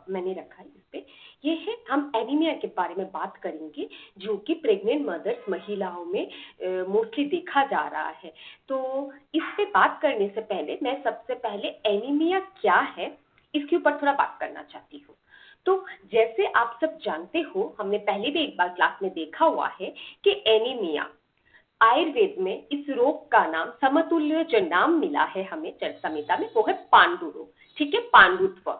मैंने रखा है इस पे। ये है, हम एनीमिया के बारे में बात करेंगे जो कि प्रेग्नेंट मदर्स महिलाओं में मोस्टली देखा जा रहा है। तो इस पे बात करने से पहले मैं सबसे पहले एनीमिया क्या है इसके ऊपर थोड़ा बात करना चाहती हूँ। तो जैसे आप सब जानते हो, हमने पहले भी एक बार क्लास में देखा हुआ है कि एनीमिया आयुर्वेद में इस रोग का नाम, समतुल्य जो नाम मिला है हमें चरक संहिता में, वो है पांडु रोग। ठीक है, पांडुत्व।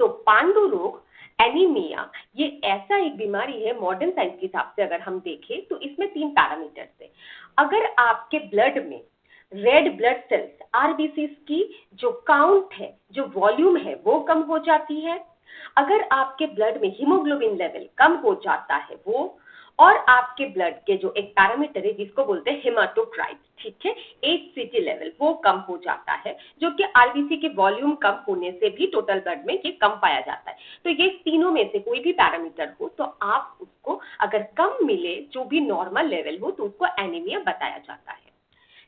तो पांडु रोग, एनीमिया, ये ऐसा एक बीमारी है मॉडर्न साइंस के हिसाब से अगर हम देखें तो इसमें 3 पैरामीटर्स है। अगर आपके ब्लड में रेड ब्लड सेल्स आरबीसी की जो काउंट है, जो वॉल्यूम है, वो कम हो जाती है। अगर आपके ब्लड में हीमोग्लोबिन लेवल कम हो जाता है वो, और आपके ब्लड के जो एक पैरामीटर है जिसको बोलते हैं हेमाटोक्राइट, ठीक है, HCG लेवल, वो कम हो जाता है, जो कि आरबीसी के वॉल्यूम कम होने से भी टोटल ब्लड में ये कम पाया जाता है। तो ये तीनों में से कोई भी पैरामीटर हो तो आप उसको अगर कम मिले, जो भी नॉर्मल लेवल हो, तो उसको एनीमिया बताया जाता है।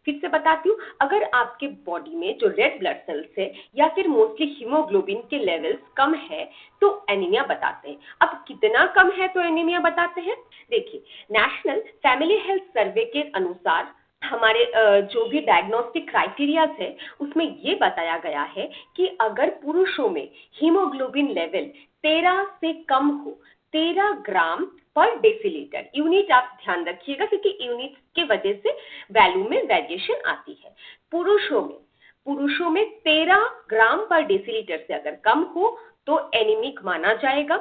फिर से बताती हूँ, अगर आपके बॉडी में जो रेड ब्लड सेल्स है या फिर मोस्टली हीमोग्लोबिन के लेवल्स कम है तो एनीमिया बताते हैं। अब कितना कम है तो एनीमिया बताते हैं? देखिए, नेशनल फैमिली हेल्थ सर्वे के अनुसार हमारे जो भी डायग्नोस्टिक क्राइटेरियाज है उसमें ये बताया गया है कि अगर पुरुषों में हीमोग्लोबिन लेवल 13 से कम हो, 13 ग्राम पर डेसीलीटर, यूनिट आप ध्यान रखिएगा क्योंकि यूनिट के वजह से वैल्यू में वेरिएशन आती है। पुरुषों में 13 ग्राम पर डेसीलीटर से अगर कम हो तो एनीमिक माना जाएगा।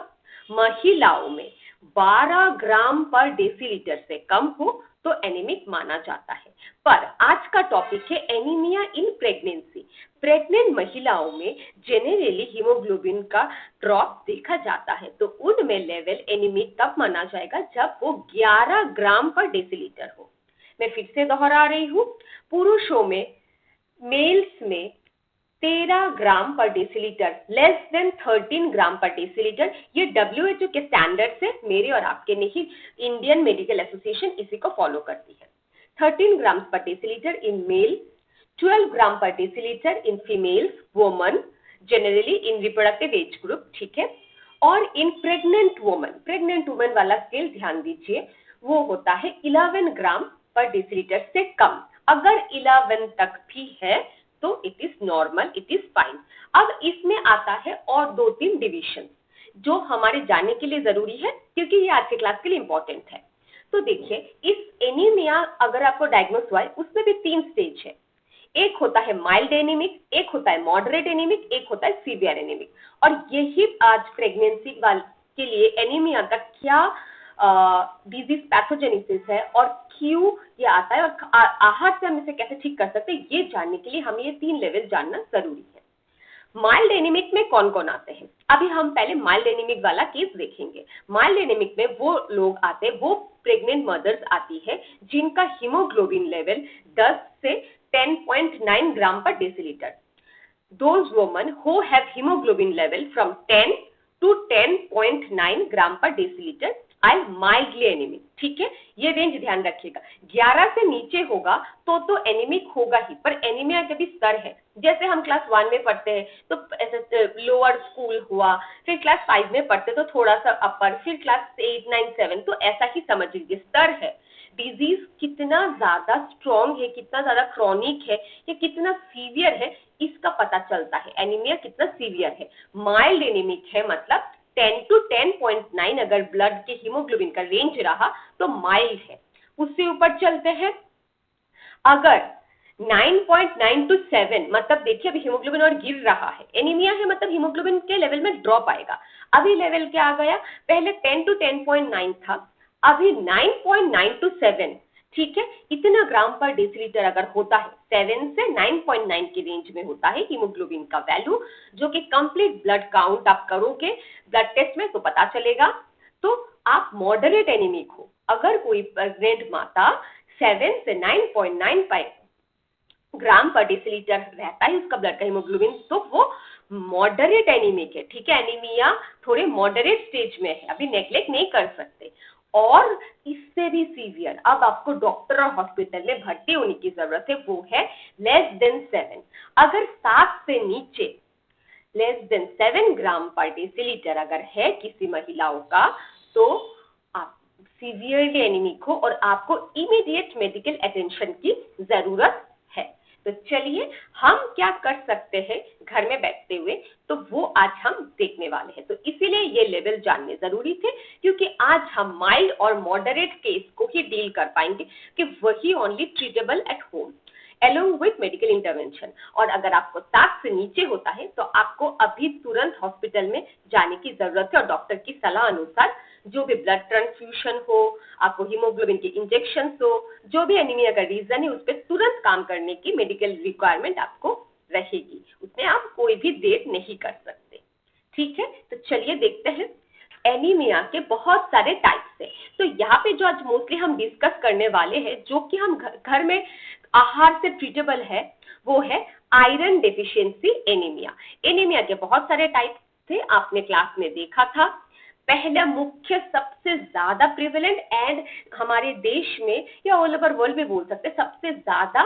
महिलाओं में 12 ग्राम पर डेसीलीटर से कम हो तो एनीमिक माना जाता है। पर आज का टॉपिक है एनीमिया इन प्रेगनेंसी। प्रेग्नेंट महिलाओं में जेनरली हीमोग्लोबिन का ड्रॉप देखा जाता है, तो उनमें लेवल एनीमिक तब माना जाएगा जब वो 11 ग्राम पर डेसीलीटर हो। मैं फिर से दोहरा रही हूँ, पुरुषों में, मेल्स में 13 ग्राम पर डेसीलीटर, लेस देन 13 ग्राम पर डेसीलीटर, ये WHO के स्टैंडर्ड से, मेरे और आपके नहीं, इंडियन मेडिकल एसोसिएशन इसी को फॉलो करती है। 13 ग्राम पर डेसीलीटर इन मेल, 12 ग्राम पर decilitre in females, woman, generally in reproductive age group, ठीक है। और इन प्रेग्नेंट वुमन वाला स्केल ध्यान दीजिए, वो होता है 11 ग्राम पर डेसीलीटर से कम। अगर 11 तक भी है तो it is normal, it is fine. अब इसमें आता है और 2-3 डिविजन जो हमारे जानने के लिए जरूरी है क्योंकि ये आज के क्लास के लिए इंपॉर्टेंट है। तो देखिए, इस एनीमिया अगर आपको डायग्नोस हुआ है उसमें भी 3 स्टेज है। एक होता है माइल्ड एनीमिक, एक होता है मॉडरेट एनीमिक, एक होता है सीवियर एनीमिक। और यही आज प्रेगनेंसी के लिए एनीमिया का क्या डिजीज पैथोजेनेसिस है और क्यों ये आता है और आहार से हम इसे कैसे ठीक कर सकते हैं, ये जानने के लिए हमें ये 3 लेवल जानना जरूरी है। माइल्ड एनीमिक में कौन कौन आते हैं? अभी हम पहले माइल्ड एनीमिक वाला केस देखेंगे। माइल्ड एनीमिक में वो लोग आते हैं, वो प्रेग्नेंट मदर्स आती है जिनका हीमोग्लोबिन लेवल 10 से 10.9 ग्राम पर decilitre. Those women who have hemoglobin level from 10 to 10.9 ग्राम पर डेसीलीटर आई माइल्डली एनीमिक, ठीक है, ये रेंज ध्यान रखिएगा। 11 से नीचे होगा तो एनीमिक होगा ही, पर एनीमिया के भी स्तर है। जैसे हम क्लास 1 में पढ़ते हैं तो लोअर स्कूल हुआ, फिर क्लास 5 में पढ़ते तो थोड़ा सा अपर, फिर क्लास 8, 9, 7, तो ऐसा ही समझ लीजिए स्तर है। डिजीज कितना ज्यादा स्ट्रॉन्ग है, कितना ज्यादा क्रॉनिक है या कितना सीवियर है, इसका पता चलता है एनीमिया कितना सीवियर है। माइल्ड एनीमिक है मतलब 10 to 10.9 अगर ब्लड के हीमोग्लोबिन का रेंज रहा तो माइल्ड है। उससे ऊपर चलते हैं, अगर 9.9 to 7 मतलब देखिए अभी हीमोग्लोबिन और गिर रहा है, एनीमिया है मतलब हीमोग्लोबिन के लेवल में ड्रॉप आएगा। अभी लेवल क्या आ गया, पहले 10 to 10.9 था, अभी 9.9 to 7, ठीक है। इतना ग्राम पर डेसीलीटर अगर होता है, 7 से 9.9 की रेंज में होता है हीमोग्लोबिन का वैल्यू, जो कि कंप्लीट ब्लड काउंट आप करोगे ब्लड टेस्ट में तो पता चलेगा, तो आप मॉडरेट एनीमिक हो। अगर कोई प्रेग्नेंट माता 7 से 9.95 ग्राम पर डेसीलीटर रहता है उसका ब्लड का हीमोग्लोबिन, तो वो मॉडरेट एनीमिक है, ठीक है। एनीमिया थोड़े मॉडरेट स्टेज में है, अभी नेग्लेक्ट नहीं कर सकते। और इससे भी सीवियर, अब आपको डॉक्टर और हॉस्पिटल में भर्ती होने की जरूरत है, वो है लेस देन 7। अगर 7 से नीचे 7 ग्राम पर डेसीलीटर अगर है किसी महिलाओं का, तो आप सीवियरली एनीमिक हो और आपको इमीडिएट मेडिकल अटेंशन की जरूरत है। तो चलिए हम क्या कर सकते हैं घर में बैठते हुए, तो वो आज हम देखने वाले हैं। तो इसीलिए ये लेवल जानने जरूरी थे, क्योंकि आज हम माइल्ड और मॉडरेट केस को ही डील कर पाएंगे कि वही only treatable at home along with medical intervention. और अगर आपको 7 से नीचे होता है तो आपको अभी तुरंत हॉस्पिटल में जाने की जरूरत है और डॉक्टर की सलाह अनुसार जो भी ब्लड ट्रांसफ्यूजन हो, आपको हीमोग्लोबिन के इंजेक्शन हो, जो भी एनीमिया का रीजन है उस पर तुरंत काम करने की मेडिकल रिक्वायरमेंट आपको रहेगी, उसमें आप कोई भी देर नहीं कर सकते। ठीक है, तो चलिए देखते हैं एनीमिया के बहुत सारे टाइप्स है। तो यहाँ पे जो आज मोस्टली हम डिस्कस करने वाले हैं, जो कि हम घर में आहार से ट्रीटेबल है, वो है आयरन डेफिशिएंसी एनीमिया। एनीमिया के बहुत सारे टाइप थे, आपने क्लास में देखा था। पहला मुख्य सबसे ज्यादा प्रिवेलेंट एंड हमारे देश में या ऑल ओवर वर्ल्ड में बोल सकते सबसे ज्यादा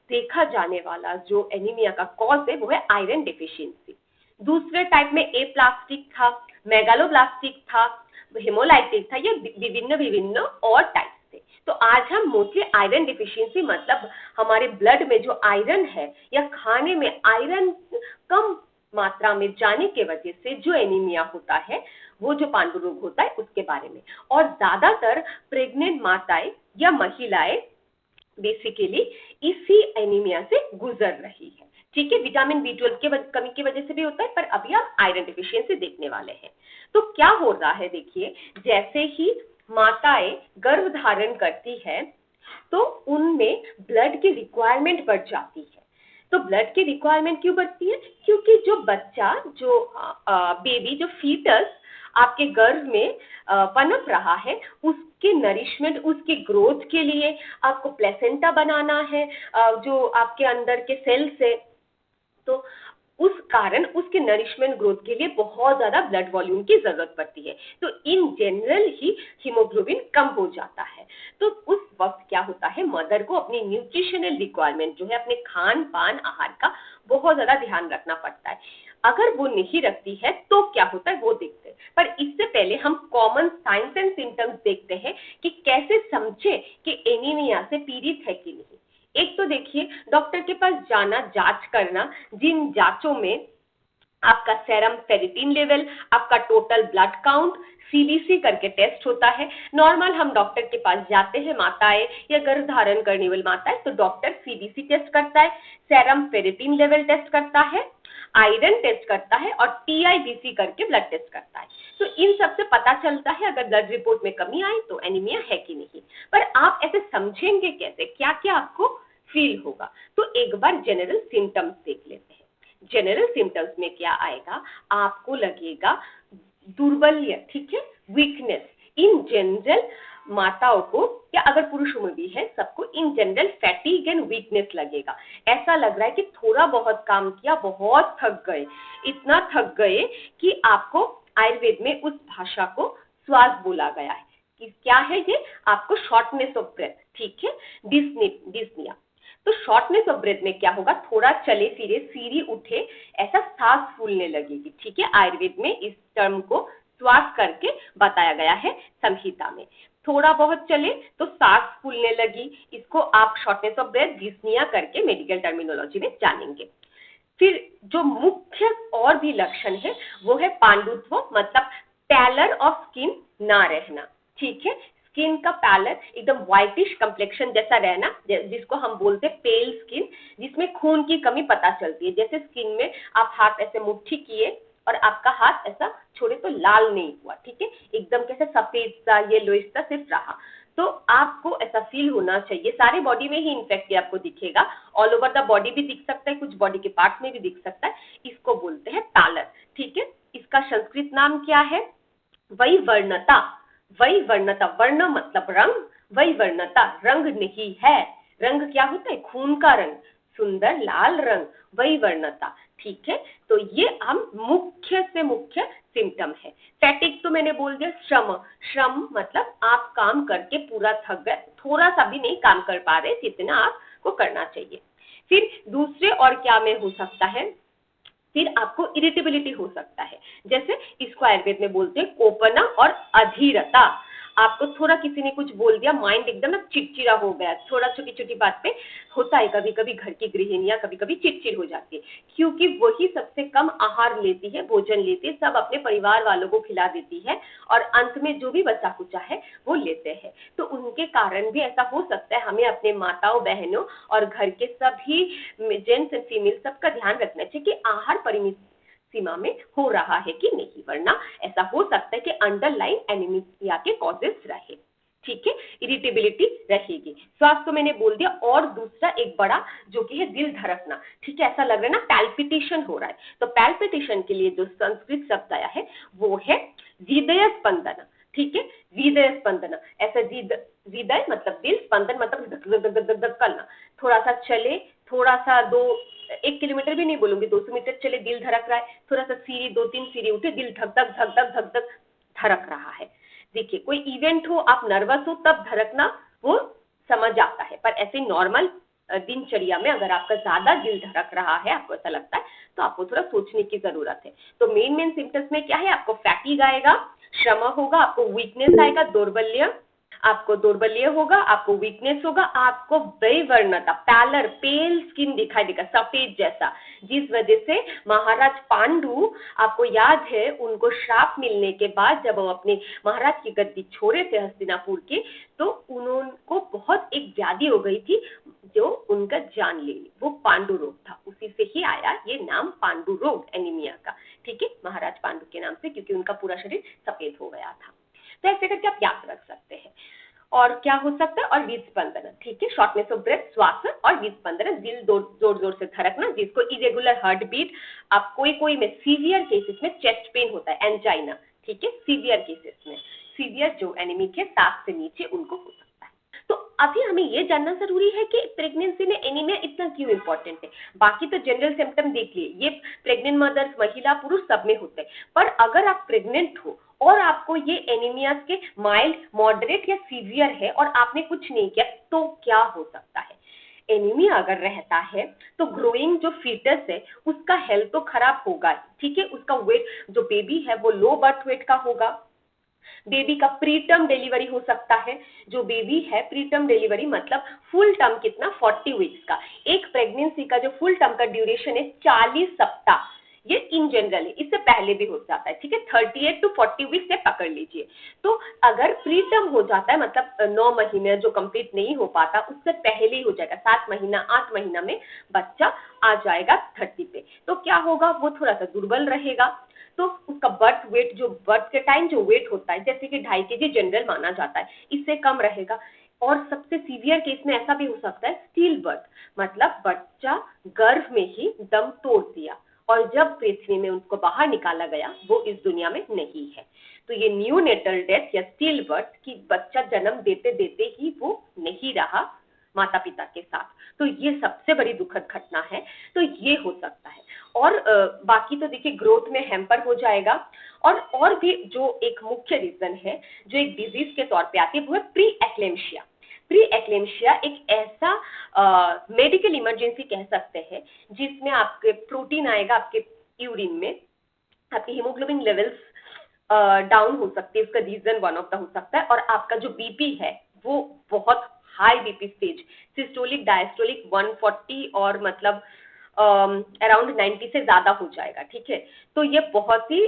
देखा जाने वाला जो एनीमिया का कॉज है वो है आयरन डेफिशिएंसी। दूसरे टाइप में ए प्लास्टिक था, मेगालोब्लास्टिक था, हेमोलाइटिक था, ये विभिन्न और टाइप थे। तो आज हम मोस्टली आयरन डिफिशियंसी मतलब हमारे ब्लड में जो आयरन है या खाने में आयरन कम मात्रा में जाने के वजह से जो एनीमिया होता है, वो जो पांडु रोग होता है उसके बारे में। और ज्यादातर प्रेग्नेंट माताएं या महिलाएं बेसिकली इसी एनीमिया से गुजर रही है। ठीक है, विटामिन B12 के कमी की वजह से भी होता है, पर अभी आप आयरन डिफिशियंसी देखने वाले हैं। तो क्या हो रहा है देखिए, जैसे ही माताएं गर्भ धारण करती है तो उनमें ब्लड की रिक्वायरमेंट बढ़ जाती है। तो ब्लड की रिक्वायरमेंट क्यों बढ़ती है? क्योंकि जो बच्चा, जो बेबी, जो फीटस आपके गर्भ में पनप रहा है, उसके नरिशमेंट, उसकी ग्रोथ के लिए आपको प्लेसेंटा बनाना है, जो आपके अंदर के सेल्स है, तो उस कारण उसके नरिशमेंट ग्रोथ के लिए बहुत ज्यादा ब्लड वॉल्यूम की जरूरत पड़ती है। तो इन जनरल ही हीमोग्लोबिन कम हो जाता है। तो उस वक्त क्या होता है, मदर को अपनी न्यूट्रिशनल रिक्वायरमेंट जो है, अपने खान पान आहार का बहुत ज्यादा ध्यान रखना पड़ता है। अगर वो नहीं रखती है तो क्या होता है वो देखते हैं। पर इससे पहले हम कॉमन साइंस एंड सिम्टम्स देखते हैं कि कैसे समझे कि एनीमिया से पीड़ित है कि नहीं। एक तो देखिए, डॉक्टर के पास जाना, जांच करना, जिन जांचों में आपका सेरम फेरिटिन लेवल, आपका टोटल ब्लड काउंट, CBC करके टेस्ट होता है। नॉर्मल हम डॉक्टर के पास जाते हैं माताएं या गर्भ धारण करने वाली माताएं, तो डॉक्टर CBC टेस्ट करता है, सेरम फेरिटिन लेवल टेस्ट करता है, आयरन टेस्ट करता है और TIBC करके ब्लड टेस्ट करता है। तो इन सब से पता चलता है अगर ब्लड रिपोर्ट में कमी आई तो एनीमिया है कि नहीं। पर आप ऐसे समझेंगे कैसे, क्या क्या आपको फील होगा? तो एक बार जनरल सिम्टम्स देख लेते हैं। जनरल सिम्टम्स में क्या आएगा, आपको लगेगा दुर्बल्य, ठीक है, वीकनेस। इन जनरल माताओं को या अगर पुरुषों में भी है, सबको in general fatigue and weakness लगेगा। ऐसा लग रहा है कि थोड़ा बहुत काम किया, बहुत थक गए, इतना थक गए कि आपको आयुर्वेद में उस भाषा को श्वास बोला गया है कि क्या है ये, आपको शॉर्टनेस ऑफ ब्रेथ, ठीक है, डिस्निया। तो शॉर्टनेस ऑफ ब्रेथ में क्या होगा, थोड़ा चले फिरे, सीढ़ी उठे, ऐसा सांस फूलने लगेगी। ठीक है, आयुर्वेद में इस टर्म को श्वास करके बताया गया है संहिता में। थोड़ा बहुत चले तो सांस फूलने लगी, इसको आप शॉर्टनेस ऑफ ब्रेथ, डिस्निया करके मेडिकल टर्मिनोलॉजी में जानेंगे। फिर जो मुख्य और भी लक्षण है वो है पांडुत्व, मतलब पैलर ऑफ स्किन ना रहना। ठीक है, स्किन का पैलर एकदम व्हाइटिश कंप्लेक्शन जैसा रहना, जिसको हम बोलते हैं पेल स्किन, जिसमें खून की कमी पता चलती है। जैसे स्किन में आप हाथ ऐसे मुट्ठी किए और आपका हाथ ऐसा छोड़े तो लाल नहीं हुआ, ठीक है, एकदम कैसे सफेद सा, येलोइश सा सिर्फ रहा। तो आपको ऐसा फील होना चाहिए। सारे बॉडी में ही इनफेक्ट आपको दिखेगा, ऑल ओवर द बॉडी भी दिख सकता है, कुछ बॉडी के पार्ट में भी दिख सकता है। इसको बोलते हैं पैलर। ठीक है, इसका संस्कृत नाम क्या है? वैवर्णता। वैवर्णता, वर्ण मतलब रंग, वैवर्णता रंग नहीं है। रंग क्या होता है? खून का रंग, सुंदर लाल रंग, वैवर्णता। ठीक है, तो ये हम मुख्य से मुख्य सिम्टम है। फैटिग तो मैंने बोल दिया, श्रम। श्रम मतलब आप काम करके पूरा थक गए, थोड़ा सा भी नहीं काम कर पा रहे जितना आपको करना चाहिए। फिर दूसरे और क्या में हो सकता है, फिर आपको इरिटेबिलिटी हो सकता है, जैसे इसको आयुर्वेद में बोलते हैं कोपना और अधीरता। आपको थोड़ा किसी ने कुछ बोल दिया, माइंड एकदम ना चिड़चिड़ा हो गया, थोड़ा छोटी छोटी बात पे होता है, कभी कभी घर की गृहिणियां कभी कभी चिड़चिड़ हो जाती है, क्योंकि वही सबसे कम आहार लेती है, भोजन लेती है, सब अपने परिवार वालों को खिला देती है और अंत में जो भी बचा कुचा है वो लेते हैं। तो उनके कारण भी ऐसा हो सकता है। हमें अपने माताओं बहनों और घर के सभी जेंट्स एंड फीमेल सबका ध्यान रखना चाहिए कि आहार परिमित सीमा में हो रहा है कि नहीं, वरना ऐसा हो सकता है कि अंडरलाइन एनीमिया के कॉजेस रहे। ठीक है, इरिटेबिलिटी रहेगी। स्वास्थ्य तो मैंने बोल दिया, और दूसरा एक बड़ा जो कि है दिल धड़कना। ठीक है, ऐसा लग रहा है ना पैल्पिटेशन हो रहा है, तो पैल्पिटेशन के लिए जो संस्कृत शब्द आया है वो है हृदय स्पंदन। ठीक है, हृदय स्पंदन, ऐसा हृदय मतलब दिल, स्पंदन मतलब धक धक धक धक धक करना। थोड़ा सा चले, थोड़ा सा 1 किलोमीटर भी नहीं बोलूंगी, 200 मीटर चले दिल धड़क रहा है, थोड़ा सा सीढ़ी 2-3 सीढ़ी उठे दिल धक धक धक धक धक धक धड़क रहा है। देखिए, कोई इवेंट हो, आप नर्वस हो, तब धड़कना वो समझ आता है, पर ऐसे नॉर्मल दिनचर्या में अगर आपका ज्यादा दिल धड़क रहा है, आपको ऐसा लगता है, तो आपको थोड़ा सोचने की जरूरत है। तो मेन सिम्टम्स में क्या है, आपको फैटिग आएगा, श्रम होगा, आपको वीकनेस आएगा, दौर्बल्य होगा, आपको वीकनेस होगा, आपको वैवर्णता, पैलर, पेल स्किन दिखाई देगा, सफेद जैसा, जिस वजह से महाराज पांडु, आपको याद है, उनको श्राप मिलने के बाद जब वो अपने महाराज की गद्दी छोड़े थे हस्तिनापुर के, तो उनको बहुत एक व्याधि हो गई थी जो उनका जान ले ली, वो पांडु रोग था। उसी से ही आया ये नाम पांडु रोग, एनीमिया का। ठीक है, महाराज पांडु के नाम से, क्योंकि उनका पूरा शरीर सफेद हो गया था। तो ऐसे करके आप याद रख सकते हैं। और क्या हो सकता है, और विस्पंदन। ठीक है, शॉर्टनेस ऑफ ब्रेथ, श्वास और विस्पंदन, दिल जोर जोर से धड़कना, जिसको इरेगुलर हार्ट बीट। आप कोई में सीवियर केसेस में चेस्ट पेन होता है, एंजाइना। ठीक है, सीवियर केसेस में, सीवियर जो एनीमिक है 7 से नीचे, उनको हो सकता है। तो अभी हमें ये जानना जरूरी है कि प्रेगनेंसी में एनीमिया इतना क्यों इंपॉर्टेंट है। बाकी तो जनरल सिम्टम देख लिए, ये प्रेग्नेंट मदर्स, महिला पुरुष सब में होते हैं, पर अगर आप प्रेग्नेंट हो और आपको ये एनीमिया के माइल्ड, मॉडरेट या सीवियर है और आपने कुछ नहीं किया, तो क्या हो सकता है। एनीमिया अगर रहता है तो ग्रोइंग जो फीटस है उसका हेल्थ तो खराब होगा। ठीक है, उसका वेट, जो बेबी है वो लो बर्थ वेट का होगा। बेबी का प्रीटर्म डिलीवरी हो सकता है। जो बेबी है, प्रीटर्म डिलीवरी मतलब फुल टर्म कितना, 40 वीक्स का। एक प्रेगनेंसी का जो फुल टर्म का ड्यूरेशन है 40 सप्ताह, ये इन जनरल है, इससे पहले भी हो जाता है। ठीक है, 38 to 40 वीक्स से पकड़ लीजिए। तो अगर प्रीटर्म हो जाता है, मतलब 9 महीने जो कंप्लीट नहीं हो पाता, उससे पहले ही हो जाएगा, 7 महीना 8 महीना में बच्चा आ जाएगा 30 पे, तो क्या होगा, वो थोड़ा सा दुर्बल रहेगा। तो उसका बर्थ वेट, जो बर्थ के टाइम जो वेट होता है, जैसे कि 2.5 kg जनरल माना जाता है, इससे कम रहेगा। और सबसे सीवियर केस में ऐसा भी हो सकता है स्टील बर्थ, मतलब बच्चा गर्भ में ही दम तोड़ दिया और जब पृथ्वी में उसको बाहर निकाला गया, वो इस दुनिया में नहीं है। तो ये न्यूनेटल डेथ या स्टील बर्थ की, बच्चा जन्म देते देते ही वो नहीं रहा माता पिता के साथ, तो ये सबसे बड़ी दुखद घटना है। तो ये हो सकता है। और बाकी तो देखिए ग्रोथ में हैम्पर हो जाएगा। और भी जो एक मुख्य रीजन है जो एक डिजीज के तौर पे आती है, वो है प्री एक्लेम्शिया। प्री एक्लेम्शिया एक ऐसा मेडिकल इमरजेंसी कह सकते हैं जिसमें आपके प्रोटीन आएगा आपके यूरिन में, आपकी हीमोग्लोबिन लेवल्स डाउन हो सकती है, उसका रीजन वन ऑफ द हो सकता है। और आपका जो बीपी है वो बहुत high BP stage, systolic diastolic 140 और मतलब अराउंड 90 से ज्यादा हो जाएगा। ठीक है, तो ये बहुत ही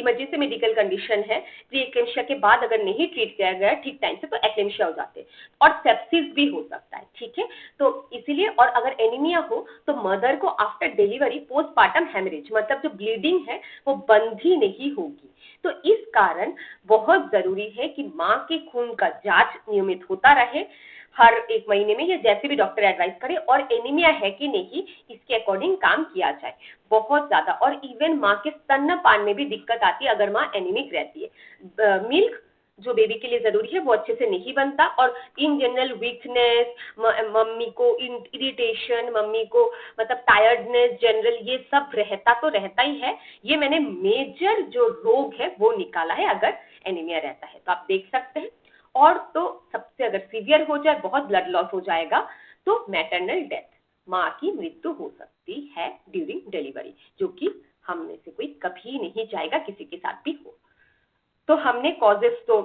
इमरजेंसी मेडिकल कंडीशन है। प्री एक्लेम्शिया के बाद अगर नहीं ट्रीट किया गया ठीक टाइम से, तो एक्लेम्शिया हो जाते हैं और सेप्सिस भी हो सकता है। ठीक है, तो इसीलिए, और अगर एनीमिया हो तो मदर को आफ्टर डिलीवरी पोस्टपार्टम हेमरेज, मतलब जो ब्लीडिंग है वो बंद ही नहीं होगी। तो इस कारण बहुत जरूरी है कि माँ के खून का जांच नियमित होता रहे हर 1 महीने में, या जैसे भी डॉक्टर एडवाइस करे, और एनीमिया है कि नहीं इसके अकॉर्डिंग काम किया जाए बहुत ज्यादा। और इवन माँ के स्तनपान में भी दिक्कत आती है अगर माँ एनीमिक रहती है। मिल्क जो बेबी के लिए जरूरी है वो अच्छे से नहीं बनता, और इन जनरल वीकनेस, मम्मी को इरिटेशन, मम्मी को मतलब टायर्डनेस जनरल, ये सब रहता तो रहता ही है। ये मैंने मेजर जो रोग है वो निकाला है अगर एनीमिया रहता है, तो आप देख सकते हैं। और तो सबसे अगर सीवियर हो जाए, बहुत ब्लड लॉस हो जाएगा, तो मैटरनल डेथ, माँ की मृत्यु हो सकती है ड्यूरिंग डिलीवरी, जो कि हम में से कोई कभी नहीं चाहेगा किसी के साथ भी हो। तो हमने कॉजेस तो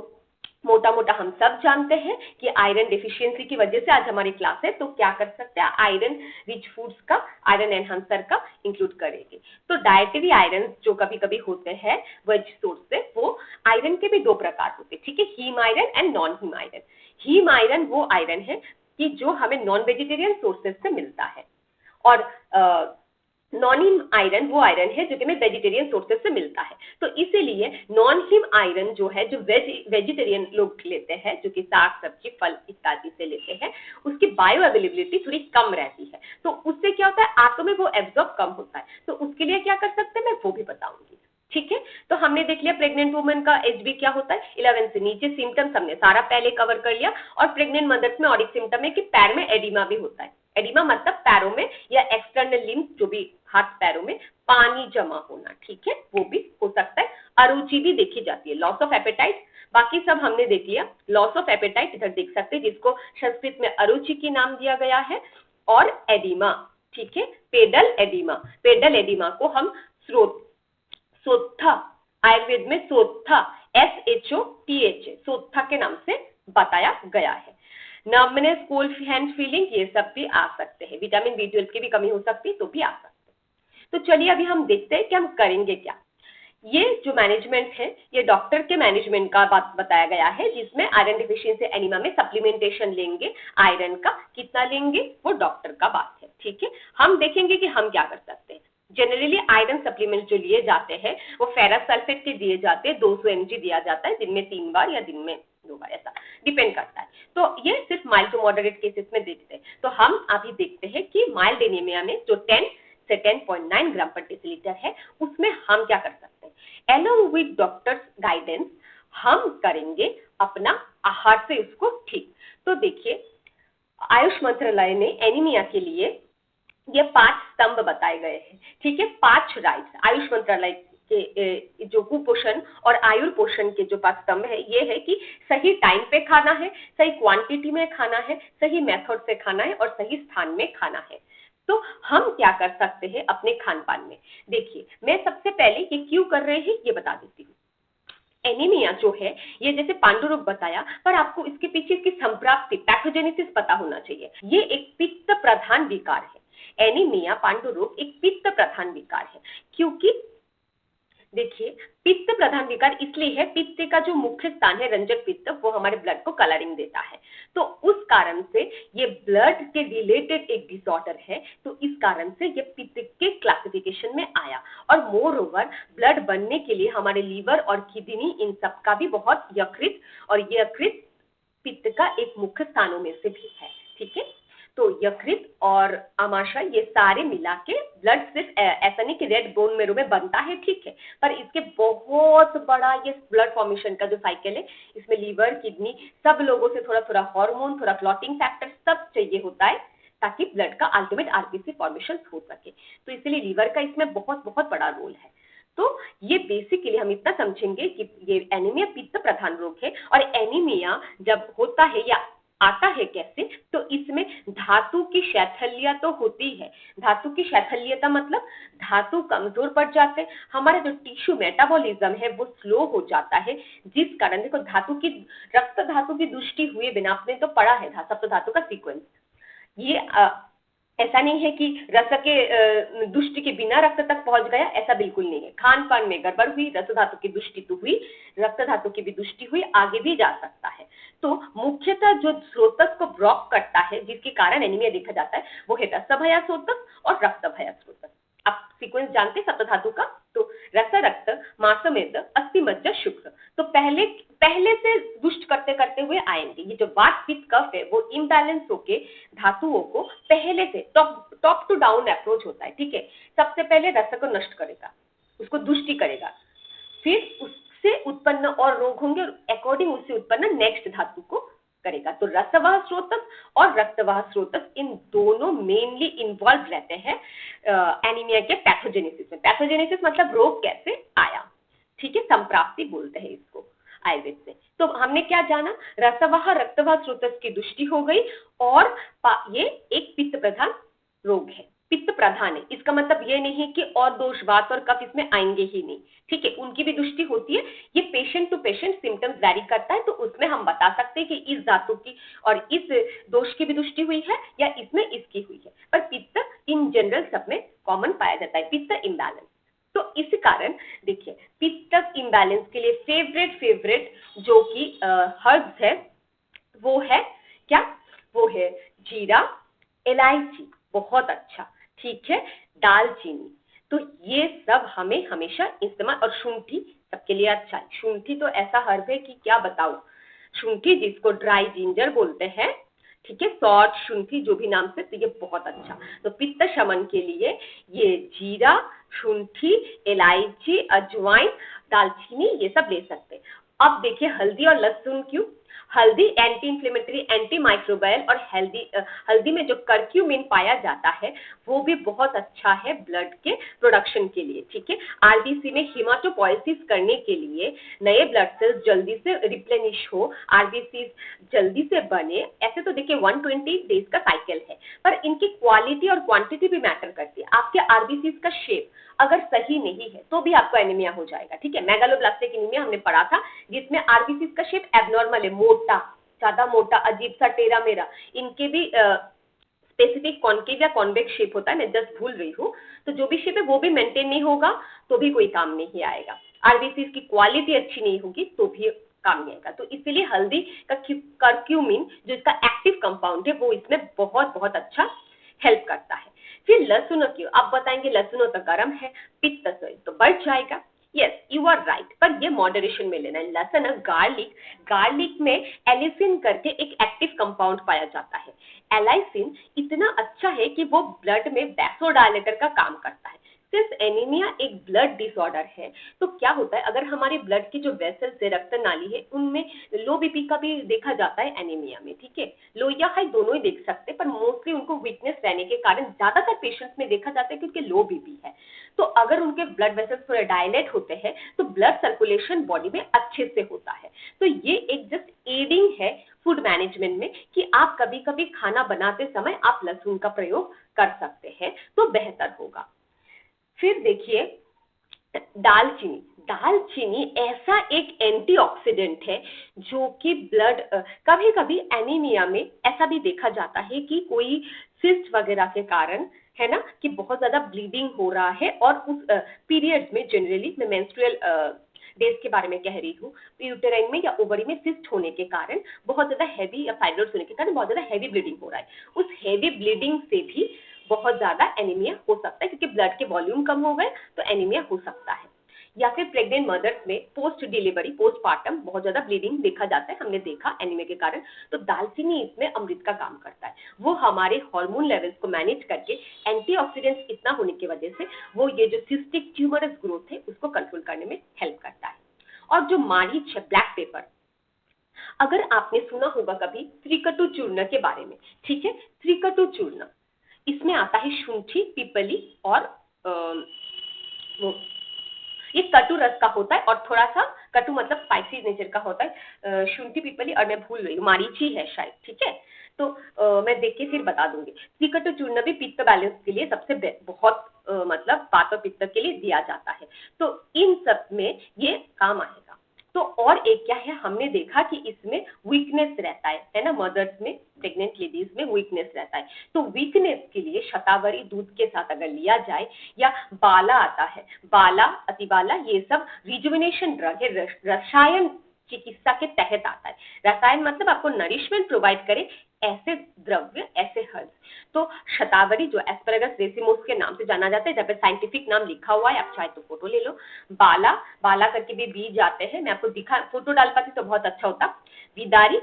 मोटा मोटा हम सब जानते हैं कि आयरन डेफिशिएंसी की वजह से आज हमारी क्लास है, तो क्या कर सकते हैं, आयरन रिच फूड्स का, आयरन एनहांसर का इंक्लूड करेंगे। तो डाइटरी आयरन जो कभी कभी होते हैं वेज सोर्स से, वो आयरन के भी दो प्रकार होते हैं, ठीक है, heme iron and non heme iron. Heme iron वो आयरन है कि जो हमें नॉन वेजिटेरियन सोर्सेज से मिलता है, और नॉन हिम आयरन वो आयरन है जो कि हमें वेजिटेरियन सोर्सेज से मिलता है। तो इसीलिए नॉन हिम आयरन जो है, जो वेजिटेरियन लोग लेते हैं, जो कि साग सब्जी फल इत्यादि से लेते हैं, उसकी बायो अवेलेबिलिटी थोड़ी कम रहती है, तो उससे क्या होता है, आंतों में वो एब्जॉर्ब कम होता है। तो उसके लिए क्या कर सकते हैं, मैं वो भी बताऊंगी, ठीक है। तो हमने देख लिया प्रेग्नेंट वुमेन का एचबी क्या होता है, 11 से नीचे। सिम्टम्स हमने सारा पहले कवर कर लिया। और प्रेग्नेंट मदर्स में और एक सिम्टम है कि पैर में एडिमा भी होता है। एडिमा मतलब पैरों में या एक्सटर्नल लिम्स, जो भी हाथ पैरों में पानी जमा होना, ठीक है, वो भी हो सकता है। अरुचि भी देखी जाती है, लॉस ऑफ एपेटाइट। बाकी सब हमने देख लिया। लॉस ऑफ एपेटाइट इधर देख सकते हैं, जिसको संस्कृत में अरुचि की नाम दिया गया है। और एडिमा, ठीक है, पेडल एडिमा। पेडल एडिमा को हम सोत्था, आयुर्वेद में सोत्था, SHOTH, सोत्था के नाम से बताया गया है। नर्वनेस, कोल्ड हैंड फीलिंग, ये सब भी आ सकते हैं। विटामिन B12 की भी कमी हो सकती है, तो भी आ सकते हैं। तो चलिए अभी हम देखते हैं कि हम करेंगे क्या। ये जो मैनेजमेंट है, ये डॉक्टर के मैनेजमेंट का बात बताया गया है, जिसमें आयरन डिफिशियंसी एनीमिया में सप्लीमेंटेशन लेंगे। आयरन का कितना लेंगे वो डॉक्टर का बात है, ठीक है। हम देखेंगे कि हम क्या कर सकते हैं। जनरली आयरन सप्लीमेंट जो लिए जाते हैं वो फेरस सल्फेट के दिए जाते हैं, 200 mg दिया जाता है, दिन में 3 बार या दिन में 2 बार, ऐसा डिपेंड करता है। तो ये सिर्फ माइल्ड टू मॉडरेट केसेस में देते हैं। तो हम अभी देखते हैं कि माइल्ड एनीमिया में जो 10 से 10.9 ग्राम पर डेसीलीटर है, उसमें हम क्या कर सकते हैं। एलोंग विद डॉक्टर्स गाइडेंस हम करेंगे अपना आहार से उसको ठीक। तो देखिए, आयुष मंत्रालय ने एनीमिया के लिए ये 5 स्तंभ बताए गए हैं, ठीक है। 5 राइट्स आयुष मंत्रालय के जो कुपोषण और आयुर्पोषण के जो 5 स्तंभ है, ये है कि सही टाइम पे खाना है, सही क्वांटिटी में खाना है, सही मेथड से खाना है, और सही स्थान में खाना है। तो हम क्या कर सकते हैं अपने खान पान में। देखिए, मैं सबसे पहले ये क्यों कर रहे हैं ये बता देती हूँ। एनीमिया जो है, ये जैसे पांडु रोग बताया, पर आपको इसके पीछे इसकी संप्राप्ति, पैथोजेनेसिस पता होना चाहिए। ये एक पित्त प्रधान विकार है। एनीमिया, पांडु रोग एक पित्त प्रधान विकार है। क्योंकि देखिए, पित्त प्रधान विकार इसलिए है, पित्त का जो मुख्य स्थान है रंजक पित्त, वो हमारे ब्लड को कलरिंग देता है। तो उस कारण से ये ब्लड के रिलेटेड एक डिसऑर्डर है, तो इस कारण से ये पित्त के क्लासिफिकेशन में आया। और मोर ओवर ब्लड बनने के लिए हमारे लीवर और किडनी, इन सब का भी बहुत यकृत, और यकृत पित्त का एक मुख्य स्थानों में से भी है, ठीक है। तो यकृत और आमाशय, ये सारे मिला के ब्लड सिर्फ ऐसा नहीं कि रेड बोन मेरो में बनता है, ठीक है, पर इसके बहुत बड़ा ये ब्लड फॉर्मेशन का जो साइकिल है, इसमें लीवर, किडनी, सब लोगों से थोड़ा थोड़ा हार्मोन, थोड़ा क्लॉटिंग फैक्टर सब चाहिए होता है, ताकि ब्लड का अल्टीमेट आरबीसी फॉर्मेशन हो सके। तो इसलिए लीवर का इसमें बहुत बहुत बड़ा रोल है। तो ये बेसिकली हम इतना समझेंगे कि ये एनीमिया पित्त प्रधान रोग है। और एनीमिया जब होता है या आता है कैसे, तो इसमें धातु की शैथिल्यता तो होती है। धातु की शैथिल्यता मतलब धातु कमजोर पड़ जाते हैं, हमारा जो टिश्यू मेटाबॉलिज्म है वो स्लो हो जाता है, जिस कारण देखो धातु की, रक्त धातु की दृष्टि हुए बिना, आपने तो पढ़ा है सप्त धातु का सीक्वेंस। ये ऐसा नहीं है कि रस के दुष्टि के बिना रक्त तक पहुंच गया, ऐसा बिल्कुल नहीं है। खान पान में गड़बड़ हुई, रस धातु की दुष्टि तो हुई, रक्त धातु की भी दुष्टि हुई, आगे भी जा सकता है। तो मुख्यतः जो स्रोतक को ब्लॉक करता है, जिसके कारण एनीमिया देखा जाता है, वो है रसभया स्रोतक और रक्तभया स्रोतक। आप सीक्वेंस जानते हैं सप्त धातु का, तो रस रक्त, मांसमेद, अस्थि मज्जा शुक्र। तो पहले से दुष्ट करते करते हुए आएंगे। ये जो वात पित्त कफ है वो इम्बैलेंस होके धातुओं को पहले से टॉप टू डाउन अप्रोच होता है, ठीक है। सबसे पहले रस को नष्ट करेगा, उसको दुष्टि करेगा, फिर उससे उत्पन्न और रोग होंगे, और अकॉर्डिंग उससे उत्पन्न नेक्स्ट धातु को करेगा। तो रसवाह स्रोतक और रक्तवाह स्रोतक, इन दोनों मेनली इन्वॉल्व रहते हैं एनीमिया के पैथोजेनेसिस में। पैथोजेनेसिस मतलब रोग कैसे आया, ठीक है, संप्राप्ति बोलते हैं इसको आयुर्वेद से। तो हमने क्या जाना, रसवाह रक्तवाह स्रोतक की दुष्टि हो गई, और ये एक पित्त प्रधान रोग है, पित्त प्रधान है। इसका मतलब ये नहीं कि और दोष वात और कफ इसमें आएंगे ही नहीं, ठीक है, उनकी भी दृष्टि होती है। ये patient to patient symptoms vary करता है, तो उसमें हम बता सकते हैं कि इस धातु की और इस दोष की भी दृष्टि हुई है या इसमें इसकी हुई है, पर पित्त इन जनरल सब में कॉमन पाया जाता है, पित्त इम्बैलेंस। तो इस कारण देखिए, पित्त इम्बैलेंस के लिए फेवरेट जो कि हर्ब्स है वो है क्या, वो है जीरा, इलायची, बहुत अच्छा, ठीक है, दालचीनी। तो ये सब हमें हमेशा इस्तेमाल, और शुंठी सबके लिए अच्छा है। शुंठी तो ऐसा हर्ब है कि क्या बताऊं, शुंठी जिसको ड्राई जिंजर बोलते हैं, ठीक है, सौठ, शुंठी, जो भी नाम से, तो ये बहुत अच्छा। तो पित्त शमन के लिए ये जीरा, शुंठी, इलायची, अजवाइन, दालचीनी, ये सब ले सकते हैं। अब देखिए हल्दी और लहसुन क्यों, हल्दी एंटी इंफ्लेमेटरी, एंटी माइक्रोबायल, और हल्दी में जो कर्क्यूमिन पाया जाता है वो भी बहुत अच्छा है ब्लड के प्रोडक्शन के लिए, ठीक है। आरबीसी में हिमाटोपोइसिस करने के लिए, नए ब्लड सेल्स जल्दी से रिप्लेनिश हो, आरबीसी जल्दी से बने, ऐसे तो देखिए 120 डेज का साइकिल है, पर इनकी क्वालिटी और क्वांटिटी भी मैटर करती है। आपके आरबीसी का शेप अगर सही नहीं है तो भी आपको एनीमिया हो जाएगा, ठीक है। मेगालोब्लास्टिक एनीमिया हमने पढ़ा था, जिसमें आरबीसी का शेप एबनॉर्मल है, मोटा, ज्यादा मोटा, अजीब सा टेढ़ा मेढ़ा, इनके भी स्पेसिफिक कॉन्केव या कॉन्वेक्स शेप होता है, मैं जस्ट भूल रही हूँ। तो जो भी शेप है वो भी मेंटेन नहीं होगा तो भी कोई काम नहीं आएगा, आरबीसी की क्वालिटी अच्छी नहीं होगी तो भी काम नहीं आएगा। तो इसलिए हल्दी का कर्क्यूमिन जो इसका एक्टिव कंपाउंड है वो इसमें बहुत बहुत अच्छा हेल्प करता है। फिर लहसुन क्यों, आप बताएंगे लहसुन तो गर्म है, पित्त तो बढ़ जाएगा। यस, यू आर राइट, पर ये मॉडरेशन में लेना है। लहसुन, गार्लिक में एलिसिन करके एक एक्टिव कंपाउंड पाया जाता है। एलाइसिन इतना अच्छा है कि वो ब्लड में वैसोडायलेटर का काम करता है। सिंस एनीमिया एक ब्लड डिसऑर्डर है, तो क्या होता है, अगर हमारे ब्लड की जो वेसल्स है, रक्त नाली है, उनमें लो बीपी का भी देखा जाता है एनीमिया में, ठीक है। लो या हाई दोनों ही देख सकते हैं, पर मोस्टली उनको वीकनेस रहने के कारण ज्यादातर पेशेंट्स में देखा जाता है क्योंकि लो बीपी है। तो अगर उनके ब्लड वेसल्स थोड़े डायलेट होते हैं तो ब्लड सर्कुलेशन बॉडी में अच्छे से होता है। तो ये एक जस्ट एडिंग है फूड मैनेजमेंट में, कि आप कभी कभी खाना बनाते समय आप लहसुन का प्रयोग कर सकते हैं तो बेहतर होगा। फिर देखिए दालचीनी, दालचीनी ऐसा एक एंटीऑक्सीडेंट है जो कि ब्लड, कभी कभी एनीमिया में ऐसा भी देखा जाता है कि कोई सिस्ट वगैरह के कारण, है ना, कि बहुत ज्यादा ब्लीडिंग हो रहा है, और उस पीरियड्स में, जनरली मैं मेंस्ट्रुअल डेज के बारे में कह रही हूँ, यूटेराइन में या ओवरी में सिस्ट होने के कारण, बहुत ज्यादा हैवी, या फाइब्रोइड्स होने के कारण बहुत ज्यादा हैवी ब्लीडिंग हो रहा है, उस हैवी ब्लीडिंग से भी बहुत ज्यादा एनीमिया हो सकता है, क्योंकि ब्लड के वॉल्यूम कम हो गए तो एनीमिया हो सकता है। या फिर प्रेग्नेंट मदर्स में पोस्ट डिलीवरी, पोस्टपार्टम बहुत ज्यादा ब्लीडिंग देखा जाता है, हमने देखा एनीमिया के कारण, तो दालचीनी इसमें अमृत का काम करता है। वो हमारे हार्मोन लेवल्स को मैनेज करके, एंटीऑक्सीडेंट्स इतना होने की वजह से वो ये जो सिस्टिक ट्यूमरस ग्रोथ है उसको कंट्रोल करने में हेल्प करता है। और जो मारीच है, ब्लैक पेपर, अगर आपने सुना होगा कभी त्रिकटु चूर्ण के बारे में, ठीक है, त्रिकटु चूर्ण, इसमें आता है शुंठी, पिपली और वो, ये कटु रस का होता है, और थोड़ा सा कटु मतलब स्पाइसी नेचर का होता है, शुंठी, पिपली, और मैं भूल रही हूँ मारीची है शायद, ठीक है। तो मैं देख के फिर बता दूंगी। त्रिकटु चूर्ण भी पित्त बैलेंस के लिए सबसे बहुत मतलब वात और पित्त के लिए दिया जाता है, तो इन सब में ये काम आएगा। तो और एक क्या है, हमने देखा कि इसमें वीकनेस रहता है ना, मदर्स में, प्रेग्नेंट लेडीज में वीकनेस रहता है, तो वीकनेस के लिए शतावरी दूध के साथ अगर लिया जाए, या बाला आता है, बाला, अतिबाला, ये सब रिजुविनेशन ड्रग है, रसायन चिकित्सा के तहत आता है। रसायन मतलब आपको नरिशमेंट प्रोवाइड करे, ऐसे द्रव्य, ऐसे हर्ब्स। तो शतावरी जो एस्पैरागस रेसिमोस के नाम से जाना जाता है, जहाँ पे साइंटिफिक नाम लिखा हुआ है, आप चाहे तो फोटो ले लो। बाला, बाला करके भी बीज आते हैं, मैं आपको दिखा, फोटो डाल पाती तो बहुत अच्छा होता। विदारी,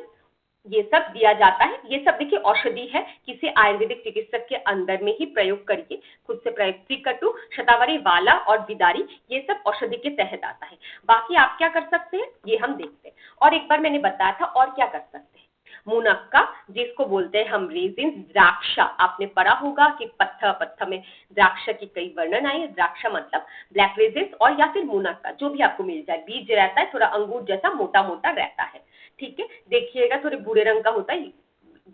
ये सब दिया जाता है। ये सब देखिए औषधि है, किसी आयुर्वेदिक चिकित्सक के अंदर में ही प्रयोग करिए, खुद से प्रयोग। त्रिकटु, शतावरी, वाला और बिदारी, ये सब औषधि के तहत आता है। बाकी आप क्या कर सकते हैं ये हम देखते हैं। और एक बार मैंने बताया था और क्या कर सकते हैं, मुनक्का, जिसको बोलते हैं हम रेजिन, द्राक्षा, आपने पढ़ा होगा कि पत्थर में द्राक्षा की कई वर्णन आई है। द्राक्षा मतलब ब्लैक रेजिन, और या फिर मुनक्का, जो भी आपको मिल जाए, बीज रहता है, थोड़ा अंगूर जैसा मोटा मोटा रहता है, ठीक है, देखिएगा थोड़े भूरे रंग का होता है,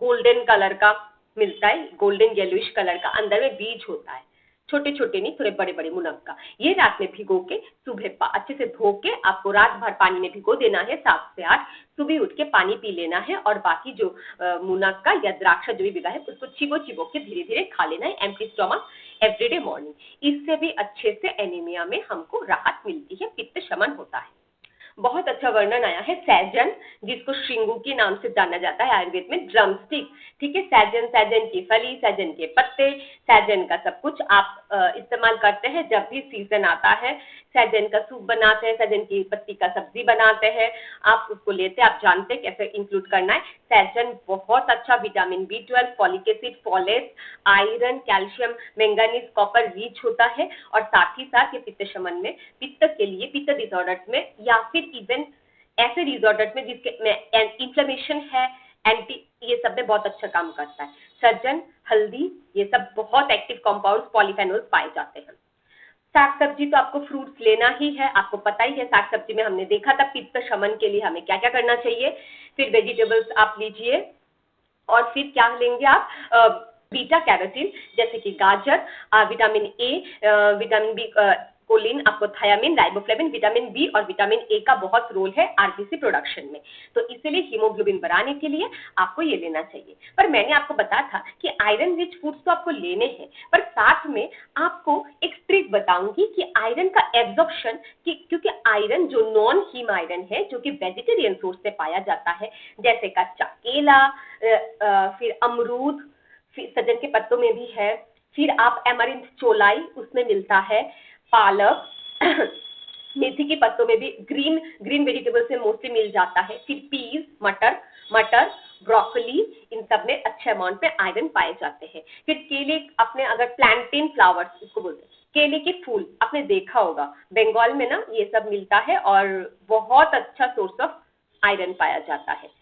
गोल्डन कलर का, मिलता है, गोल्डन येलोइश कलर का, अंदर में बीज होता है, छोटे छोटे नहीं, थोड़े बड़े बड़े मुनक्का। ये रात में भिगो के सुबह अच्छे से धो के आपको रात भर पानी में भिगो देना है, 7 से 8। सुबह उठ के पानी पी लेना है और बाकी जो मुनक्का या द्राक्षा जो भी भिगा है उसको चिबो चिबो के धीरे धीरे खा लेना है, एम्प्टी स्टमक एवरीडे मॉर्निंग। इससे भी अच्छे से एनीमिया में हमको राहत मिलती है, पित्त शमन होता है। बहुत अच्छा वर्णन आया है सैजन, जिसको श्रिंगू के नाम से जाना जाता है आयुर्वेद में, ड्रमस्टिक। ठीक है, सैजन, सैजन की फली, सैजन के पत्ते, सैजन का सब कुछ आप इस्तेमाल करते हैं जब भी सीजन आता है। सैजन का सूप बनाते हैं, सैजन की पत्ती का सब्जी बनाते हैं, आप उसको लेते हैं, आप जानते हैं कैसे इंक्लूड करना है। सैजन बहुत अच्छा vitamin B12, folic acid, folate, iron, calcium, manganese, copper rich होता है। और साथ ही साथ ये पित्त शमन में, पित्त के लिए, पित्त डिसऑर्डर्स में या फिर इवन ऐसे डिसऑर्डर्स में जिसके में इन्फ्लेमेशन है, एंटी, ये सब में बहुत अच्छा काम करता है। सज्जन, हल्दी, ये सब बहुत एक्टिव कंपाउंड्स, पॉलीफेनोल्स पाए जाते हैं। साग सब्जी तो आपको फ्रूट्स लेना ही है, आपको पता ही है, साग सब्जी में हमने देखा था पित्त शमन के लिए हमें क्या क्या करना चाहिए। फिर वेजिटेबल्स आप लीजिए और फिर क्या लेंगे आप, बीटा कैरोटीन जैसे कि गाजर, vitamin A, vitamin B, choline, आपको थायामिन, राइबोफ्लेविन, विटामिन बी और विटामिन ए का बहुत रोल है आरबीसी प्रोडक्शन में। तो इसीलिए हीमोग्लोबिन बढ़ाने के लिए आपको ये लेना चाहिए। पर मैंने आपको बताया था कि आयरन रिच फूड्स तो आपको लेने हैं, पर साथ में आपको एक ट्रिक बताऊंगी कि आयरन का एब्जॉर्प्शन, क्योंकि आयरन जो नॉन हीम आयरन है जो कि वेजिटेरियन सोर्स से पाया जाता है, जैसे कच्चा केला, फिर अमरूद, फिर सजन के पत्तों में भी है, फिर आप एमरिंथ चोलाई उसमें मिलता है, पालक मेथी के पत्तों में भी ग्रीन ग्रीन वेजिटेबल्स में मोस्टली मिल जाता है। फिर पीज, मटर, ब्रोकली, इन सब में अच्छे अमाउंट में आयरन पाए जाते हैं। फिर केले, अपने अगर प्लांटेन फ्लावर्स इसको बोलते हैं, केले के फूल आपने देखा होगा, बंगाल में ना ये सब मिलता है और बहुत अच्छा सोर्स ऑफ आयरन पाया जाता है।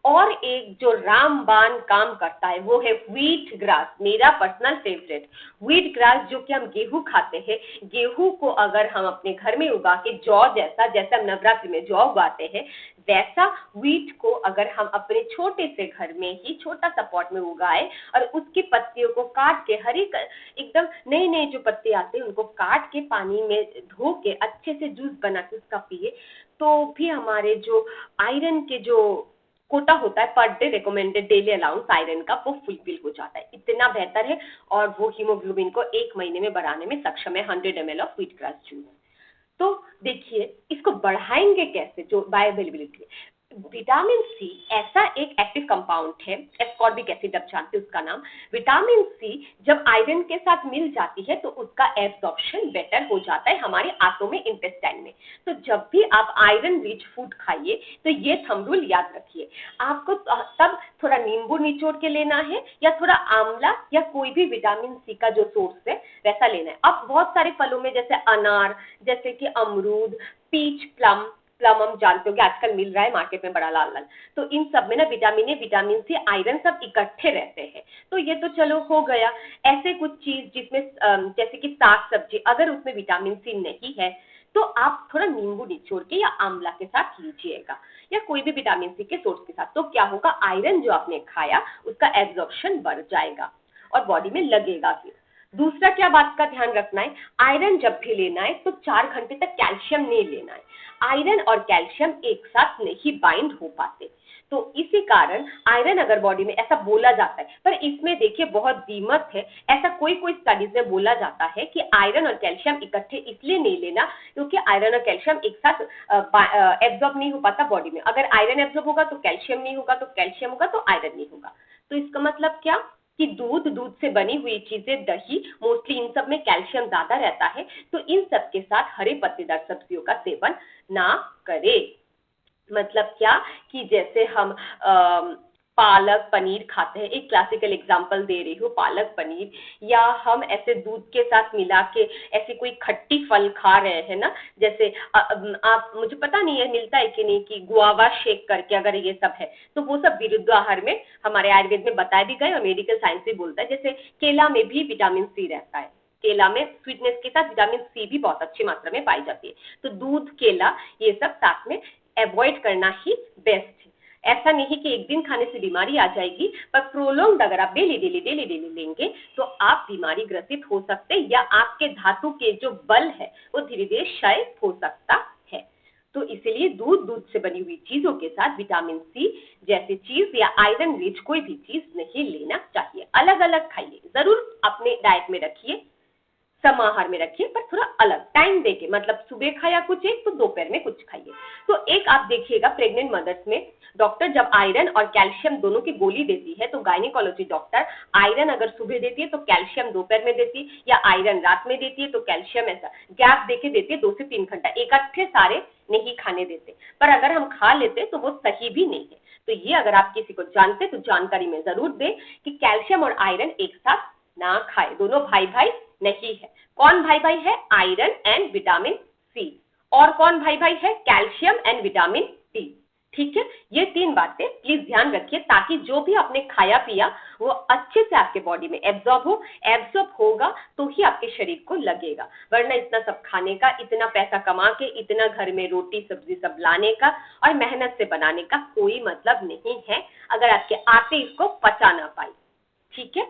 और एक जो रामबाण काम करता है वो है व्हीट ग्रास, मेरा पर्सनल फेवरेट व्हीट ग्रास, जो कि हम गेहूं खाते हैं। गेहूं को अगर हम अपने घर में उगा के, जौ जैसा, जैसे हम नवरात्रि में जौ उगाते हैं, वैसा व्हीट को अगर हम अपने छोटे से घर में ही छोटा सा पॉट में उगाए और उसकी पत्तियों को काट के, हरी एकदम नए नए जो पत्ते आते हैं उनको काट के पानी में धो के अच्छे से जूस बना के उसका पिए, तो भी हमारे जो आयरन के जो कोटा होता है per day recommended daily allowance iron का, वो फुलफिल हो जाता है, इतना बेहतर है। और वो हीमोग्लोबिन को 1 महीने में बढ़ाने में सक्षम है 100 ml of wheat grass juice. तो देखिए इसको बढ़ाएंगे कैसे, जो बायोअवेलेबिलिटी है। विटामिन सी ऐसा एक एक्टिव कंपाउंड है, एस्कॉर्बिक एसिड आप जानते हैं उसका नाम। विटामिन सी जब आयरन के साथ मिल जाती है तो उसका एब्जॉर्प्शन बेटर हो जाता है हमारे आंतों में, इंटेस्टाइन में। तो जब भी आप आयरन रिच फूड खाइए तो ये थंब रूल याद रखिए, आपको तब थोड़ा नींबू निचोड़ के लेना है या थोड़ा आंवला या कोई भी विटामिन सी का जो सोर्स है वैसा लेना है। अब बहुत सारे फलों में जैसे अनार, जैसे कि अमरूद, पीच, प्लम हम जानते हो कि आजकल मिल रहा है मार्केट में बड़ा लाल लाल, तो इन सब में ना vitamin A, vitamin C, iron सब इकट्ठे रहते हैं। तो ये तो चलो हो गया। ऐसे कुछ चीज जिसमें जैसे कि साग सब्जी, अगर उसमें विटामिन सी नहीं है तो आप थोड़ा नींबू निचोड़ के या आंवला के साथ लीजिएगा या कोई भी विटामिन सी के सोर्स के साथ। तो क्या होगा, आयरन जो आपने खाया उसका एब्जॉर्प्शन बढ़ जाएगा और बॉडी में लगेगा। फिर दूसरा क्या बात का ध्यान रखना है, आयरन जब भी लेना है तो 4 घंटे तक कैल्शियम नहीं लेना है। आयरन और कैल्शियम एक साथ नहीं बाइंड हो पाते, तो इसी कारण आयरन अगर बॉडी में, ऐसा बोला जाता है, पर इसमें देखिए बहुत दीमक है। ऐसा कोई स्टडीज में बोला जाता है कि आयरन और कैल्शियम इकट्ठे इसलिए नहीं लेना क्योंकि आयरन और कैल्शियम एक साथ एब्जॉर्ब नहीं हो पाता बॉडी में। अगर आयरन एब्जॉर्ब होगा तो कैल्शियम नहीं होगा, तो कैल्शियम होगा तो आयरन नहीं होगा। तो इसका मतलब क्या कि दूध से बनी हुई चीजें, दही, मोस्टली इन सब में कैल्शियम ज्यादा रहता है, तो इन सब के साथ हरे पत्तेदार सब्जियों का सेवन ना करें। मतलब क्या कि जैसे हम पालक पनीर खाते हैं, एक क्लासिकल एग्जांपल दे रही हूँ, पालक पनीर, या हम ऐसे दूध के साथ मिला के ऐसी कोई खट्टी फल खा रहे हैं ना, जैसे आप, मुझे पता नहीं है मिलता है कि नहीं, कि गुआवा शेक करके अगर ये सब है तो वो सब विरुद्ध आहार में हमारे आयुर्वेद में बताए भी गए और मेडिकल साइंस भी बोलता है। जैसे केला में भी विटामिन सी रहता है, केला में स्वीटनेस के साथ विटामिन सी भी बहुत अच्छी मात्रा में पाई जाती है, तो दूध, केला, ये सब साथ में अवॉइड करना ही बेस्ट है। ऐसा नहीं कि एक दिन खाने से बीमारी आ जाएगी, पर प्रोलोंग्ड अगर आप डेली डेली डेली डेली लेंगे तो आप बीमारी ग्रसित हो सकते हैं, या आपके धातु के जो बल है वो धीरे धीरे क्षय हो सकता है। तो इसलिए दूध से बनी हुई चीजों के साथ विटामिन सी जैसी चीज या आयरन रिच कोई भी चीज नहीं लेना चाहिए। अलग अलग खाइए, जरूर अपने डाइट में रखिए, समाहार में रखिए, पर थोड़ा अलग टाइम देके, मतलब सुबह खाया कुछ एक तो दोपहर में कुछ खाइए। तो एक आप देखिएगा प्रेग्नेंट मदर्स में डॉक्टर जब आयरन और कैल्शियम दोनों की गोली देती है तो गायनिकोलॉजी डॉक्टर आयरन अगर सुबह देती है तो कैल्शियम दोपहर में देती है, या आयरन रात में देती है तो कैल्शियम ऐसा गैप देके देती है 2 से 3 घंटा, इकट्ठे सारे नहीं खाने देते। पर अगर हम खा लेते तो वो सही भी नहीं है। तो ये अगर आप किसी को जानते तो जानकारी में जरूर दें कि कैल्शियम और आयरन एक साथ ना खाए, दोनों भाई भाई नहीं है। कौन भाई भाई है? Iron and vitamin C. और कौन भाई भाई है? Calcium and vitamin D. ठीक है, ये 3 बातें प्लीज ध्यान रखिए, ताकि जो भी आपने खाया पिया वो अच्छे से आपके बॉडी में एब्जॉर्ब हो। एब्जॉर्ब होगा तो ही आपके शरीर को लगेगा, वरना इतना सब खाने का, इतना पैसा कमा के, इतना घर में रोटी सब्जी सब लाने का और मेहनत से बनाने का कोई मतलब नहीं है, अगर आपके आते इसको पचा ना पाए। ठीक है,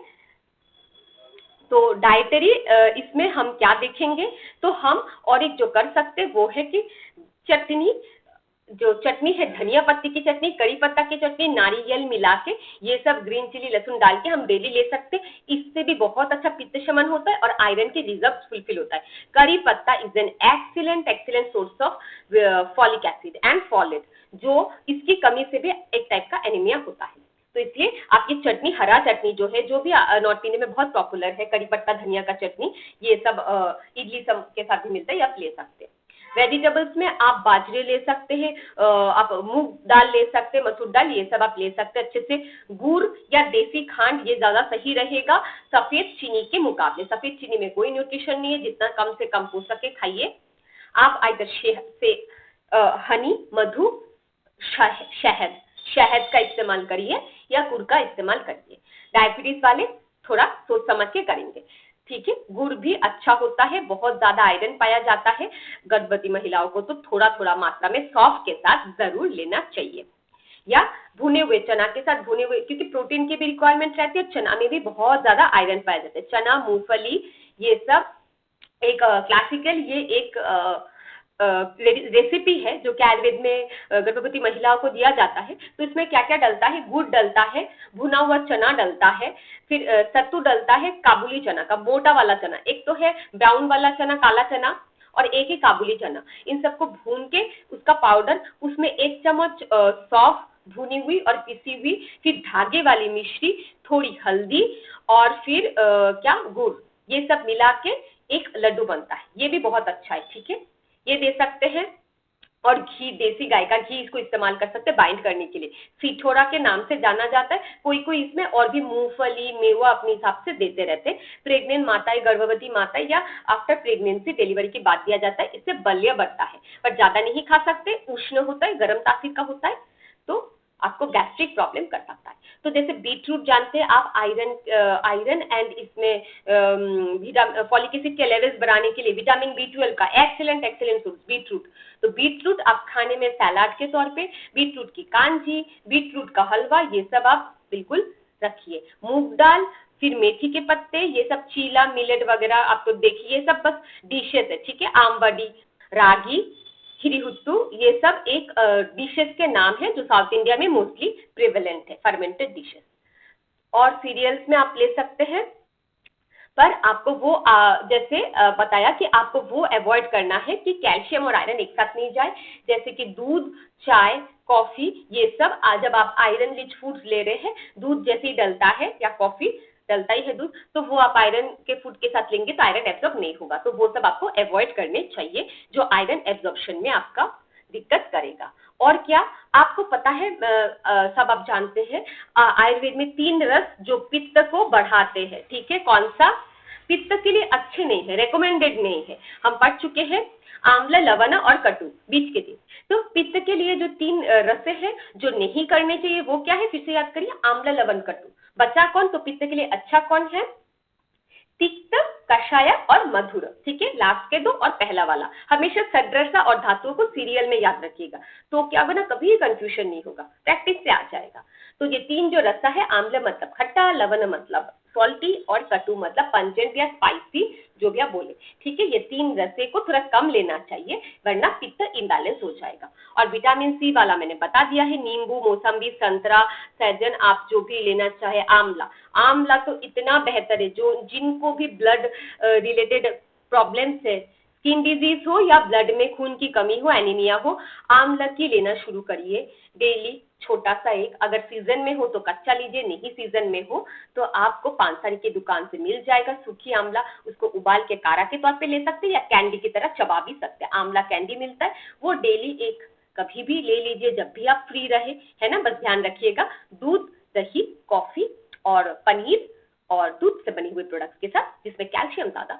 तो डाइटरी इसमें हम क्या देखेंगे, तो हम और एक जो कर सकते हैं वो है कि चटनी, जो चटनी है धनिया पत्ती की चटनी, करी पत्ता की चटनी, नारियल मिला के, ये सब ग्रीन चिली लहसुन डाल के हम डेली ले सकते हैं। इससे भी बहुत अच्छा पित्त शमन होता है और आयरन के रिजर्व फुलफिल होता है। करी पत्ता is an excellent source of folic acid and folate, जो इसकी कमी से भी एक टाइप का एनीमिया होता है। तो इसलिए आपकी चटनी, हरा चटनी जो है, जो भी नॉर्थ इंडिया में बहुत पॉपुलर है, करी पत्ता धनिया का चटनी, ये सब इडली सब के साथ भी मिलता है, आप ले सकते हैं। वेजिटेबल्स में आप बाजरे ले सकते हैं, आप मूंग दाल ले सकते हैं, मसूर दाल, ये सब आप ले सकते हैं। अच्छे से गुड़ या देसी खांड ये ज्यादा सही रहेगा सफेद चीनी के मुकाबले। सफेद चीनी में कोई न्यूट्रिशन नहीं है, जितना कम से कम हो सके खाइए। आप आइदर से हनी, मधु, शहद शहद का इस्तेमाल करिए या गुड़ का इस्तेमाल करिए। डायबिटीज वाले थोड़ा सोच समझ के करेंगे। ठीक है, गुड़ भी अच्छा होता है, बहुत ज्यादा आयरन पाया जाता है। गर्भवती महिलाओं को तो थोड़ा थोड़ा मात्रा में सौंफ के साथ जरूर लेना चाहिए, या भुने हुए चना के साथ, भुने हुए, क्योंकि प्रोटीन की भी रिक्वायरमेंट रहती है, चना में भी बहुत ज्यादा आयरन पाया जाता है। चना, मूंगफली, ये सब एक क्लासिकल, ये एक रेसिपी है जो कि आयुर्वेद में गर्भवती महिलाओं को दिया जाता है। तो इसमें क्या क्या डलता है? गुड़ डलता है, भुना हुआ चना डलता है, फिर सत्तू डलता है, काबुली चना का मोटा वाला चना, एक तो है ब्राउन वाला चना, काला चना, और एक ही काबुली चना। इन सबको भून के उसका पाउडर, उसमें 1 चम्मच सौंफ भुनी हुई और पिसी हुई, फिर धागे वाली मिश्री, थोड़ी हल्दी, और फिर क्या गुड़, ये सब मिला के एक लड्डू बनता है, ये भी बहुत अच्छा है। ठीक है, ये दे सकते हैं। और घी, देसी गाय का घी, इसको इस्तेमाल कर सकते हैं बाइंड करने के लिए, सिठोरा के नाम से जाना जाता है। कोई कोई इसमें और भी मूंगफली, मेवा अपने हिसाब से देते रहते हैं। प्रेग्नेंट माताएं, गर्भवती माताएं या आफ्टर प्रेगनेंसी डिलीवरी के बाद दिया जाता है, इससे बल्य बढ़ता है, पर ज्यादा नहीं खा सकते, उष्ण होता है, गर्म तासीर का होता है, तो आपको गैस्ट्रिक प्रॉब्लम कर सकता है। तो जैसे बीट रूट जानते हैं आप, आयरन एंड इसमें फॉलिक एसिड के लेवल्स बढ़ाने के लिए विटामिन B12 का एक्सीलेंट सोर्स बीट रूट। तो बीट रूट आप खाने में सलाद के तौर पे, बीट रूट की कांजी, बीट रूट का हलवा, ये सब आप बिल्कुल रखिए। मूंग दाल, फिर मेथी के पत्ते, ये सब चीला, मिलेट वगैरह आप तो देखिए, ये सब बस डिशेस है। ठीक है, आमबडी, रागी, खिरीहुत्तू, ये सब एक डिशेस के नाम है जो साउथ इंडिया में मोस्टली प्रिवेलेंट है, फर्मेंटेड डिशेस। और सीरियल्स में आप ले सकते हैं, पर आपको वो जैसे बताया कि आपको वो अवॉइड करना है कि कैल्शियम और आयरन एक साथ नहीं जाए, जैसे कि दूध, चाय, कॉफी, ये सब जब आप आयरन रिच फूड्स ले रहे हैं, दूध जैसे ही डलता है या कॉफी डलता ही है दूध, तो वो आप आयरन के फूड के साथ लेंगे तो आयरन एब्जॉर्ब नहीं होगा, तो वो सब आपको अवॉइड करने चाहिए जो आयरन एब्जॉर्प्शन में आपका दिक्कत करेगा। और क्या आपको पता है, सब आप जानते हैं, आयुर्वेद में 3 रस जो पित्त को बढ़ाते हैं। ठीक है, कौन सा? पित्त के लिए अच्छे नहीं है, रेकमेंडेड नहीं है, हम पढ़ चुके हैं, आम्ल, लवण और कटु, बीच के दिन। तो पित्त के लिए जो 3 रस है जो नहीं करने चाहिए वो क्या है? फिर से याद करिए, आम्ल, लवण, कटु। बचा कौन? तो पित्त के लिए अच्छा कौन है? पित्त, कषाय और मधुर। ठीक है, लास्ट के दो और पहला वाला हमेशा सड्रसा और धातुओं को सीरियल में याद रखिएगा, तो क्या होगा ना, कभी कंफ्यूजन नहीं होगा, प्रैक्टिस से आ जाएगा। तो ये तीन जो रसा है, आम्ल मतलब खट्टा, लवण मतलब सॉल्टी और कटु मतलब पंजेंट या स्पाइसी, जो भी आप बोले। ठीक है, ये तीन रसे को थोड़ा कम लेना चाहिए, वरना पित्त इम्बैलेंस हो जाएगा। और विटामिन सी वाला मैंने बता दिया है, नींबू, मौसम्बी, संतरा, सहजन, आप जो भी लेना चाहे। आंवला, आंवला तो इतना बेहतर है, जो जिनको भी ब्लड रिलेटेड प्रॉब्लम्स है, स्किन डिजीज हो या ब्लड में खून की कमी हो, एनीमिया हो, आंवला की लेना शुरू करिए डेली, छोटा सा एक। अगर सीजन में हो तो कच्चा लीजिए, नहीं सीजन में हो तो आपको पानसारी की दुकान से मिल जाएगा सूखी आंवला, उसको उबाल के काढ़ा के तौर पे ले सकते हैं या कैंडी की तरह चबा भी सकते हैं। आंवला कैंडी मिलता है, वो डेली एक कभी भी ले लीजिए जब भी आप फ्री रहे, है ना। बस ध्यान रखिएगा, दूध, दही, कॉफी और पनीर और दूध से बने हुए प्रोडक्ट्स के साथ, जिसमें कैल्शियम ज्यादा